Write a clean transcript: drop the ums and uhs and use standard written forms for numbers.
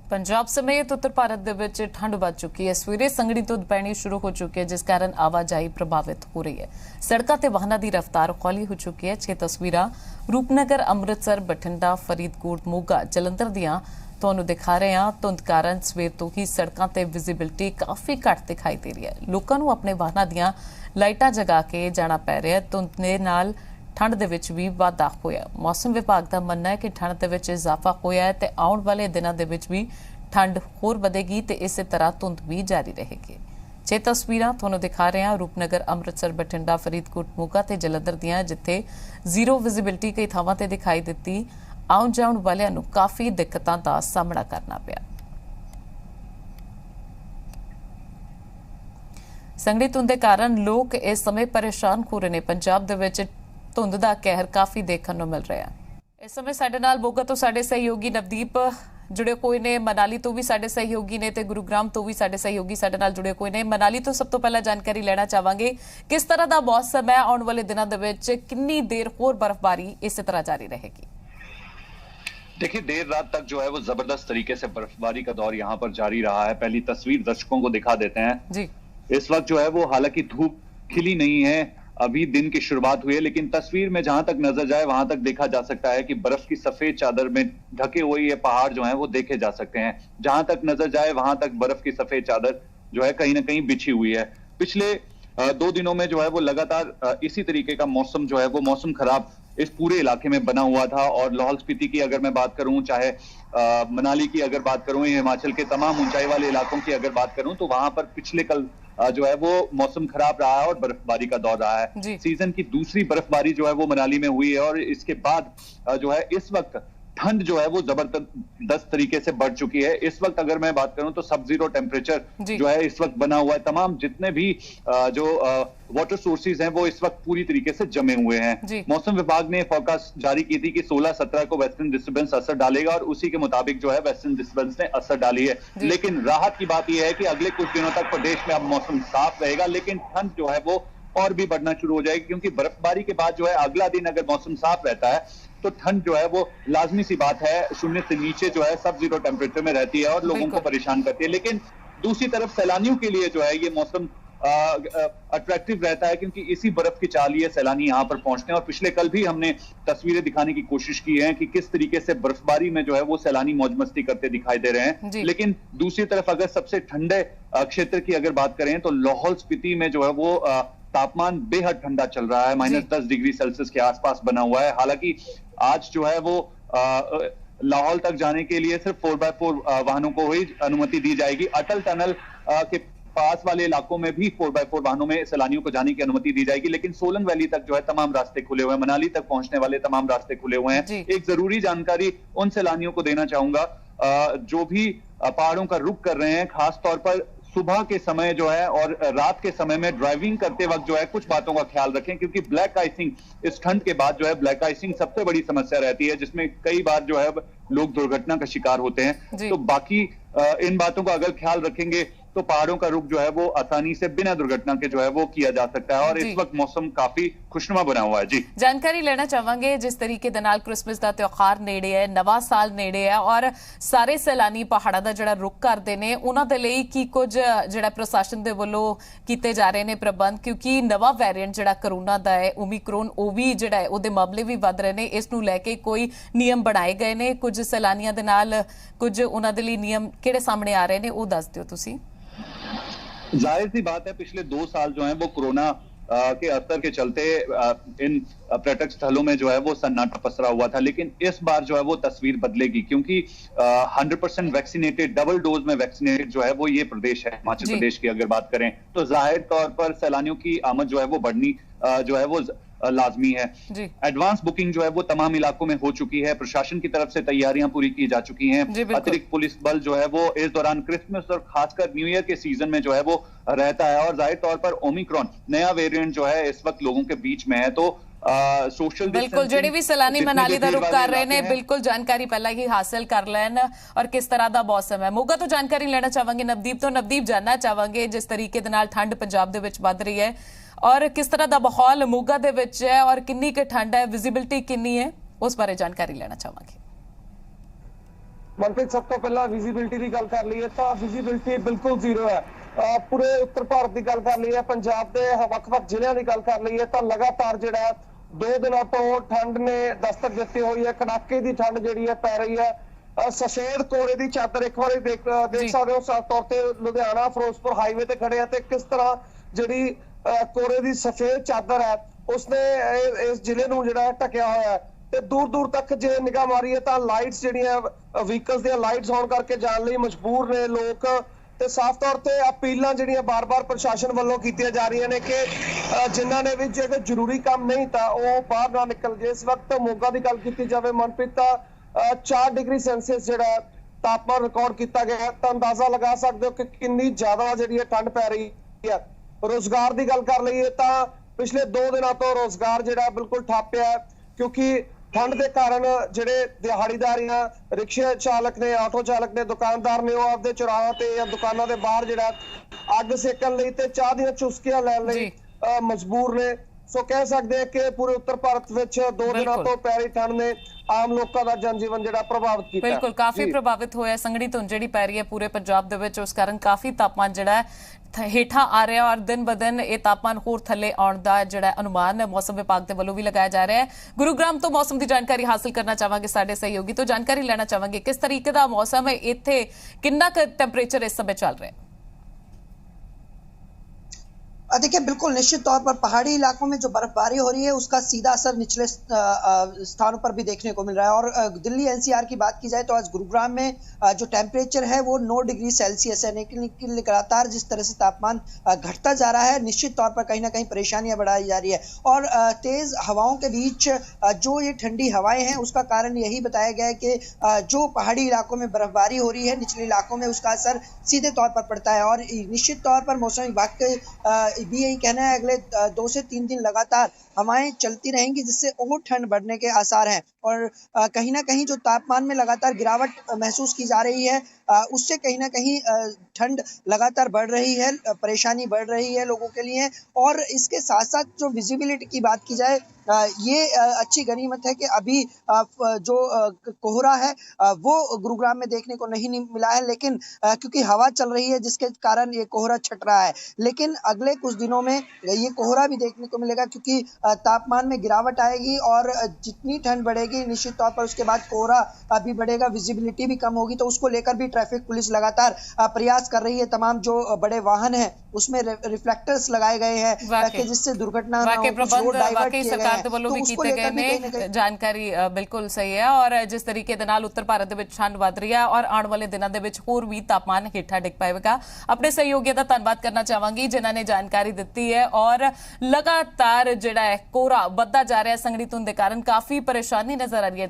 पंजाब समेत उत्तर भारत दे विच ठंड वध चुकी है। सवेरे संघनी धुंध पैनी शुरू हो चुकी है, जिस कारण आवाजाही प्रभावित हो रही है। सड़कों ते वाहनों की रफ्तार हौली हो चुकी है। 6 तस्वीरां रूपनगर, अमृतसर, बठिंडा, फरीदकोट, मोगा, जलंधर दियां तुहानूं दिखा रहे हैं। धुंध कारण सवेर तो ही सड़कों ते विजिबिलिटी काफ़ी घट दिखाई दे रही है। लोगों को अपने वाहनों दियां लाइटां जगा के जाना पै रहा है। धुंध दे नाल ठंड दे विच भी वाधा होया। मौसम विभाग का मनना है कि ठंड दे विच इजाफा होया है ते आउण वाले दिनों दे विच भी ठंड होर वधेगी ते इस तरह धुंध भी जारी रहेगी। 6 तस्वीरां तुहानूं दिखा रहे हैं रूपनगर, अमृतसर, बठिंडा, फरीदकोट, मोगा ते जलंधर दियां, जिथे जीरो विजिबिलिटी कई थावां ते दिखाई दित्ती। आउण जाउण वालियां नूं काफ़ी दिक्कतां दा सामना करना पिया। संघनी धुंध के कारण लोग इस समय परेशान हो रहे हैं। पंजाब दे विच धुंध का कहर काफ़ी देखने को मिल रहा है। इस समय साडे नाल मोगा तो साडे सहयोगी नवदीप जुड़े हुए ने, मनाली तो भी साडे सहयोगी ने, ते गुरुग्राम तो भी साडे सहयोगी साडे नाल जुड़े हुए ने। मनाली तो सब तो पहला जानकारी लेना चाहांगे, किस तरह का मौसम है आने वाले दिनों दे विच, कितनी देर होर बर्फबारी इस तरह जारी रहेगी? देखिए, देर रात तक जो है वो जबरदस्त तरीके से बर्फबारी का दौर यहाँ पर जारी रहा है। पहली तस्वीर दर्शकों को दिखा देते हैं जी। इस वक्त जो है वो हालांकि धूप खिली नहीं है, अभी दिन की शुरुआत हुई है, लेकिन तस्वीर में जहां तक नजर जाए वहां तक देखा जा सकता है कि बर्फ की सफेद चादर में ढके हुए ये पहाड़ जो हैं वो देखे जा सकते हैं। जहां तक नजर जाए वहां तक बर्फ की सफेद चादर जो है कहीं ना कहीं बिछी हुई है। पिछले 2 दिनों में जो है वो लगातार इसी तरीके का मौसम जो है वो मौसम खराब इस पूरे इलाके में बना हुआ था। और लाहौल स्पीति की अगर मैं बात करूं, चाहे मनाली की अगर बात करूं, हिमाचल के तमाम ऊंचाई वाले इलाकों की अगर बात करूं, तो वहां पर पिछले कल जो है वो मौसम खराब रहा है और बर्फबारी का दौर रहा है। सीजन की दूसरी बर्फबारी जो है वो मनाली में हुई है और इसके बाद जो है इस वक्त ठंड जो है वो जबरदस्त तरीके से बढ़ चुकी है। इस वक्त अगर मैं बात करूं तो सब जीरो टेम्परेचर जो है इस वक्त बना हुआ है। तमाम जितने भी जो वाटर सोर्सेज हैं वो इस वक्त पूरी तरीके से जमे हुए हैं। मौसम विभाग ने फोरकास्ट जारी की थी कि 16-17 को वेस्टर्न डिस्टर्बेंस असर डालेगा और उसी के मुताबिक जो है वेस्टर्न डिस्टर्बेंस ने असर डाली है। लेकिन राहत की बात यह है कि अगले कुछ दिनों तक प्रदेश में अब मौसम साफ रहेगा, लेकिन ठंड जो है वो और भी बढ़ना शुरू हो जाएगी, क्योंकि बर्फबारी के बाद जो है अगला दिन अगर मौसम साफ रहता है तो ठंड जो है वो लाजमी सी बात है शून्य से नीचे जो है सब जीरो टेम्परेचर में रहती है और लोगों को परेशान करती है। लेकिन दूसरी तरफ सैलानियों के लिए जो है ये मौसम अट्रैक्टिव रहता है, क्योंकि इसी बर्फ की चाल ये सैलानी यहाँ पर पहुंचते हैं। और पिछले कल भी हमने तस्वीरें दिखाने की कोशिश की है कि किस तरीके से बर्फबारी में जो है वो सैलानी मौज मस्ती करते दिखाई दे रहे हैं। लेकिन दूसरी तरफ अगर सबसे ठंडे क्षेत्र की अगर बात करें तो लाहौल स्पीति में जो है वो तापमान बेहद ठंडा चल रहा है, -10 डिग्री सेल्सियस के आसपास बना हुआ है। हालांकि आज जो है वो लाहौल तक जाने के लिए सिर्फ 4x4 वाहनों को ही अनुमति दी जाएगी। अटल टनल के पास वाले इलाकों में भी 4x4 वाहनों में सैलानियों को जाने की अनुमति दी जाएगी, लेकिन सोलंग वैली तक जो है तमाम रास्ते खुले हुए हैं, मनाली तक पहुंचने वाले तमाम रास्ते खुले हुए हैं। एक जरूरी जानकारी उन सैलानियों को देना चाहूंगा जो भी पहाड़ों का रुख कर रहे हैं, खास तौर पर सुबह के समय जो है और रात के समय में ड्राइविंग करते वक्त जो है कुछ बातों का ख्याल रखें, क्योंकि ब्लैक आइसिंग इस ठंड के बाद जो है ब्लैक आइसिंग सबसे बड़ी समस्या रहती है, जिसमें कई बार जो है लोग दुर्घटना का शिकार होते हैं। तो बाकी इन बातों का अगर ख्याल रखेंगे तो पहाड़ों का रुख जो है वो आसानी से बिना दुर्घटना के जो है वो किया जा सकता है। और इस वक्त मौसम काफी खुशनुमा बना हुआ है। जी, जानकारी लेना चाहांगे, जिस तरीके दे नाल क्रिसमस का त्योहार नेड़े है, नवा साल नेड़े है और सारे सैलानी पहाड़ों का जिहड़ा रुख करते हैं, उन्हां दे लई की कुछ जिहड़ा प्रशासन दे वल्लों कीते जा रहे हैं प्रबंध, क्योंकि नवा वेरिएंट जिहड़ा कोरोना दा है ओमिक्रॉन, वो भी जिहड़ा है उहदे मामले भी वध रहे हैं। इस नूं लैके कोई नियम बनाए गए ने कुछ सैलानियां दे नाल, कुछ उन्हां दे लई नियम किहड़े सामने आ रहे हैं, वो दस दिओ तुसीं। जाहिर सी बात है पिछले 2 साल जो है वो कोरोना के असर के चलते इन पर्यटक स्थलों में जो है वो सन्नाटा पसरा हुआ था, लेकिन इस बार जो है वो तस्वीर बदलेगी, क्योंकि 100% वैक्सीनेटेड, डबल डोज में वैक्सीनेटेड जो है वो ये प्रदेश है। हिमाचल प्रदेश की अगर बात करें तो जाहिर तौर पर सैलानियों की आमद जो है वो बढ़नी जो है वो लाजमी है। एडवांस बुकिंग जो है वो तमाम इलाकों में हो चुकी है, प्रशासन की तरफ से तैयारियां पूरी की जा चुकी हैं। अतिरिक्त पुलिस बल जो है वो इस दौरान क्रिसमस और खासकर न्यू ईयर के सीजन में जो है वो रहता है। और जाहिर तौर पर ओमिक्रॉन नया वेरिएंट जो है इस वक्त लोगों के बीच में है, तो सोशल बिल्कुल जेडे भी सैलानी मनाली का रुख कर रहे हैं बिल्कुल जानकारी पहला ही हासिल कर लैन और किस तरह का मौसम है। मोगा तो जानकारी लेना चाहांगे नवदीप तो। नवदीप जानना चाहांगे जिस तरीके दे नाल ठंड पंजाब दे विच वध रही है और किस तरह का माहौल मोगा दे विच है और कितनी कि ठंड है, विजिबिलिटी कितनी है, उस बारे जानकारी लेना चाहांगे। मनप्रीत सब तो पहला विजिबिलिटी की गल कर लीए तो विजिबिलिटी बिल्कुल जीरो है। पूरे उत्तर भारत की गल कर लीए, पंजाब के ਵੱਖ-ਵੱਖ ਜ਼ਿਲ੍ਹਿਆਂ की गल कर लीए तो लगातार जिहड़ा 2 दिनों तो ठंड ने दस्तक दी हुई है। कड़ाके की ठंड जिहड़ी है पै रही है। सफेद कोहरे की चादर एक बार देख सकते हो। साफ तौर पर लुधियाना फिरोजपुर हाईवे ते खड़े हैं ते किस तरह जिहड़ी कोहरे की सफेद चादर है उसने इस जिले नूं जिहड़ा ढकिया होया है। ਤੇ ਦੂਰ ਦੂਰ ਤੱਕ ਜੇ ਨਿਗਾਹ ਮਾਰੀਏ ਤਾਂ ਲਾਈਟਸ ਜਿਹੜੀਆਂ ਵਹੀਕਲਸ ਦੀਆਂ ਲਾਈਟਸ ਔਨ ਕਰਕੇ ਜਾਣ ਲਈ ਮਜਬੂਰ ਨੇ ਲੋਕ। ਤੇ ਸਾਫ਼ ਤੌਰ ਤੇ ਅਪੀਲਾਂ ਜਿਹੜੀਆਂ ਬਾਰ-ਬਾਰ ਪ੍ਰਸ਼ਾਸਨ ਵੱਲੋਂ ਕੀਤੀਆਂ ਜਾ ਰਹੀਆਂ ਨੇ ਕਿ ਜਿਨ੍ਹਾਂ ਨੇ ਵੀ ਜੇ ਜ਼ਰੂਰੀ ਕੰਮ ਨਹੀਂ ਤਾਂ ਉਹ ਬਾਹਰ ਨਾ ਨਿਕਲ ਜੇ। ਇਸ ਵਕਤ ਮੋਗਾ ਦੀ ਗੱਲ ਕੀਤੀ ਜਾਵੇ ਮਨਪ੍ਰੀਤ ਤਾਂ 4 ਡਿਗਰੀ ਸੈਲਸੀਅਸ ਜਿਹੜਾ ਤਾਪਮਾਨ ਰਿਕਾਰਡ ਕੀਤਾ ਗਿਆ ਤਾਂ ਅੰਦਾਜ਼ਾ ਲਗਾ ਸਕਦੇ ਹੋ ਕਿ ਕਿੰਨੀ ਜ਼ਿਆਦਾ ਜਿਹੜੀ ਠੰਡ ਪੈ ਰਹੀ ਹੈ। ਰੋਜ਼ਗਾਰ ਦੀ ਗੱਲ ਕਰ ਲਈਏ ਤਾਂ ਪਿਛਲੇ 2 ਦਿਨਾਂ ਤੋਂ ਰੋਜ਼ਗਾਰ ਜਿਹੜਾ ਬਿਲਕੁਲ ਠੱਪਿਆ ਹੈ ਕਿਉਂਕਿ ठंड के कारण ਜਿਹੜੇ ਦਿਹਾੜੀਦਾਰੀਆਂ ਰਿਕਸ਼ਾ ਚਾਲਕ ਨੇ ਆਟੋ ਚਾਲਕ ਨੇ ਦੁਕਾਨਦਾਰ ਨੇ ਉਹ ਆਪਦੇ ਚੁਰਾਹਾਂ ਤੇ ਜਾਂ ਦੁਕਾਨਾਂ ਦੇ ਬਾਹਰ ਜਿਹੜਾ ਅੱਗ ਸੇਕਣ ਲਈ ਤੇ ਚਾਹ ਦੀਆਂ ਚੁਸਕੀਆਂ ਲੈਣ ਲਈ ਮਜਬੂਰ ਨੇ। ਸੋ ਕਹਿ ਸਕਦੇ ਹਾਂ ਕਿ ਪੂਰੇ ਉੱਤਰ ਭਾਰਤ ਵਿੱਚ 2 ਦਿਨਾਂ ਤੋਂ ਪੈ ਰਹੀ ਠੰਡ ਨੇ ਆਮ ਲੋਕਾਂ ਦਾ ਜਨਜੀਵਨ ਜਿਹੜਾ ਪ੍ਰਭਾਵਿਤ ਕੀਤਾ। ਬਿਲਕੁਲ ਕਾਫੀ ਪ੍ਰਭਾਵਿਤ ਹੋਇਆ। ਸੰਘਣੀ ਧੁੰਦ ਜਿਹੜੀ ਪੈ ਰਹੀ ਹੈ ਪੂਰੇ ਪੰਜਾਬ ਦੇ ਵਿੱਚ, ਉਸ ਕਾਰਨ ਕਾਫੀ ਤਾਪਮਾਨ ਜਿਹੜਾ ਹੇਠਾਂ ਆ ਰਿਹਾ ਔਰ ਦਿਨ ਬ ਦਿਨ ਇਹ ਤਾਪਮਾਨ ਹੋਰ ਥੱਲੇ ਆਉਣ ਦਾ ਜਿਹੜਾ ਅਨੁਮਾਨ ਮੌਸਮ ਵਿਭਾਗ ਦੇ ਵੱਲੋਂ ਵੀ ਲਗਾਇਆ ਜਾ ਰਿਹਾ ਹੈ। ਗੁਰੂਗ੍ਰਾਮ ਤੋਂ ਮੌਸਮ ਦੀ ਜਾਣਕਾਰੀ ਹਾਸਲ ਕਰਨਾ ਚਾਹਾਂਗੇ, ਸਾਡੇ ਸਹਿਯੋਗੀ ਤੋਂ ਜਾਣਕਾਰੀ ਲੈਣਾ ਚਾਹਾਂਗੇ ਕਿਸ ਤਰੀਕੇ ਦਾ ਮੌਸਮ ਹੈ ਇੱਥੇ, ਕਿੰਨਾ ਕੁ ਟੈਂਪਰੇਚਰ ਇਸ ਸਮੇਂ ਚੱਲ ਰਿਹਾ है? देखिए बिल्कुल निश्चित तौर पर पहाड़ी इलाकों में जो बर्फबारी हो रही है उसका सीधा असर निचले स्थानों पर भी देखने को मिल रहा है। और दिल्ली एनसीआर की बात की जाए तो आज गुरुग्राम में जो टेम्परेचर है वो 9 डिग्री सेल्सियस है। लेकिन लगातार जिस तरह से तापमान घटता जा रहा है निश्चित तौर पर कहीं ना कहीं परेशानियां बढ़ाई जा रही है। और तेज हवाओं के बीच जो ये ठंडी हवाएं हैं उसका कारण यही बताया गया है कि जो पहाड़ी इलाकों में बर्फबारी हो रही है निचले इलाकों में उसका असर सीधे तौर पर पड़ता है। और निश्चित तौर पर मौसम विभाग के भी यही कहना है अगले 2 से 3 दिन लगातार हवाएं चलती रहेंगी जिससे और ठंड बढ़ने के आसार हैं। और कहीं ना कहीं जो तापमान में लगातार गिरावट महसूस की जा रही है उससे कहीं ना कहीं ठंड लगातार बढ़ रही है, परेशानी बढ़ रही है लोगों के लिए। और इसके साथ साथ जो विजिबिलिटी की बात की जाए ये अच्छी गनीमत है कि अभी जो कोहरा है वो गुरुग्राम में देखने को नहीं मिला है। लेकिन क्योंकि हवा चल रही है जिसके कारण ये कोहरा छट रहा है। लेकिन अगले कुछ दिनों में ये कोहरा भी देखने को मिलेगा क्योंकि तापमान में गिरावट आएगी और जितनी ठंड बढ़ेगी निश्चित तौर पर उसके बाद कोहरा भी बढ़ेगा, विजिबिलिटी भी कम होगी। तो उसको लेकर भी ट्रैफिक पुलिस लगातार प्रयास कर रही है। तमाम जो बड़े वाहन हैं उसमें रिफ्लेक्टर्स लगाए गए हैं ताकि जिससे दुर्घटना ना हो, कुछ रोड डाइवर्ट किए गए हैं। ਦੇ ਵੱਲੋਂ ਵੀ ਕੀਤੇ ਗਏ ਨੇ ਜਾਣਕਾਰੀ ਬਿਲਕੁਲ ਸਹੀ ਹੈ। ਔਰ ਜਿਸ ਤਰੀਕੇ ਦੇ ਨਾਲ ਉੱਤਰ ਭਾਰਤ ਦੇ ਵਿੱਚ ਠੰਡ ਵੱਧ ਰਹੀ ਹੈ ਔਰ ਆਉਣ ਵਾਲੇ ਦਿਨਾਂ ਦੇ ਵਿੱਚ ਹੋਰ ਵੀ ਤਾਪਮਾਨ ਹੇਠਾਂ ਡਿੱਗ ਪਾਏਗਾ। ਆਪਣੇ ਸਹਿਯੋਗੀਆਂ ਦਾ ਧੰਨਵਾਦ ਕਰਨਾ ਚਾਹਾਂਗੀ ਜਿਨ੍ਹਾਂ ਨੇ ਜਾਣਕਾਰੀ ਦਿੱਤੀ ਹੈ। ਔਰ ਲਗਾਤਾਰ ਜਿਹੜਾ ਹੈ ਕੋਹਰਾ ਵੱਧਦਾ ਜਾ ਰਿਹਾ ਸੰਘਣੀ ਧੁੰਦ ਦੇ ਕਾਰਨ ਕਾਫੀ ਪਰੇਸ਼ਾਨੀ ਨਜ਼ਰ ਆ ਰਹੀ ਹੈ।